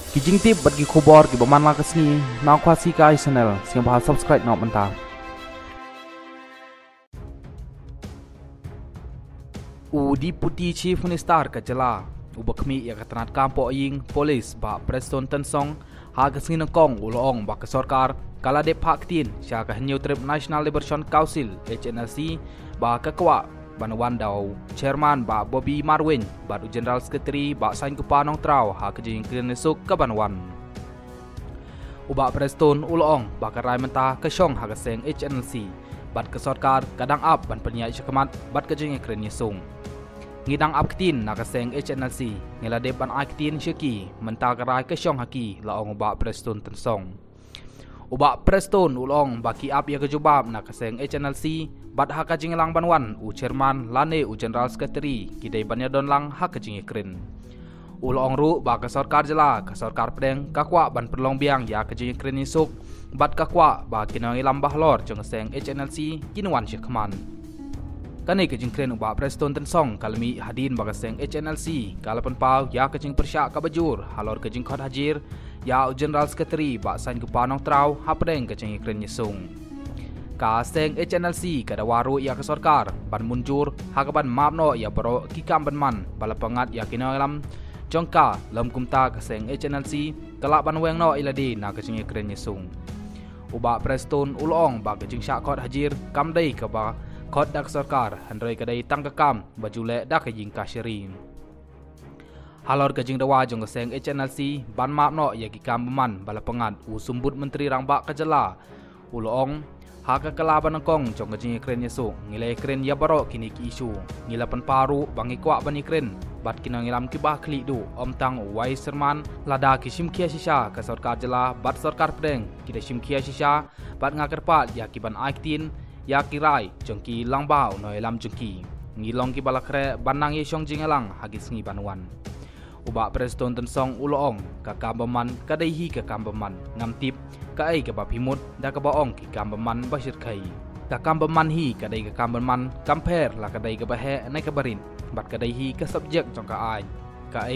Kijing tip bagi kubor ki baman la kesni na kwasi ka channel sing bahal subscribe na menta. Deputy Chief Minister Kajala ubakmi ya katanat kampo ying polis ba Preston Tensong ha kesni nangkong ulong ba ke sarkar kala de paktin sya ka New Trip National Liberation Council HNLC ba kakwa Banwan daw chairman ba Bobby Marwin ba general secretary ba Sain Kupanong Trau ha kejing klinisuk ke Banwan uba Preston ulong ba karai mentah ke syong ha keseng HNLC bat ke sarkar kadang up ban penyai syakamat bat kejing klinisung ngidang up ketin na keseng HNLC ngilade ban aktin syaki mentah karai ke syong haki laong uba Preston Tensong uba Preston ulong baki up ya kejubab na keseng HNLC bat ha kajing lang Banwan u chairman lane u general secretary kidai banyadon lang ha kajing krin ulong ru ba ka sarkar jela ka sarkar pedeng kakwa ban perlong biang ya kajing krin isuk bat kakwa ba kinang ilam bahlor jong seng HNLC kinwan syakman kani kajing krin uba Preston Tensong kalmi hadin ba ka seng HNLC kalapan pau ya kajing persyak ka bajur halor kajing khot hajir ya u general secretary ba Sain Kupanong Trau ha pedeng kajing krin yesung ka seng HNLC kada waru ya ke sarkar ban munjur hakaban mapno ya baro kikam ban man balapangat ya kinalam jongka lam kumta ka seng HNLC kala ban weng no iladi na kajing kren yesung uba Preston ulong ba kajing syakot hajir kamdai ka ba khot dak sarkar handroi kadai tangkakam bajule dak kajing kasyri halor kajing dawa jong seng HNLC ban mapno ya kikam man balapangat usumbut menteri rangba kajala ulong haka kalaban nangkong jong kajing kren yesu ngilai kren ya baro kini ki isu ngilapan paru bangi kwa bani kren bat kinang ngilam kibah kli du om tang wai serman lada kishim kia shisha ka sarkar jela bat sarkar pedeng kida shim kia shisha bat ngakar pat ya kiban aktin ya kirai jong ki langbau noi lam jong ki ngilong ki balakre banang ye syong jingelang hagis ngi Banwan uba Preston Tensong ulong ka kambaman kadaihi ka kambaman ngamtip ka ai ka bapimut da ka baong ki kambaman basir kai ka kambaman hi kadai ka kambaman kamper la kadai ka bahe nai ka barin bat kadaihi ka subjek jong ka ai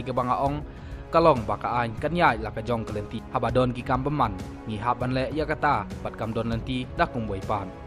ka bangaong kalong baka ai kanyai la ka jong kalenti habadon ki kambaman ngi haban le ya kata bat kamdon lenti da kumboi pan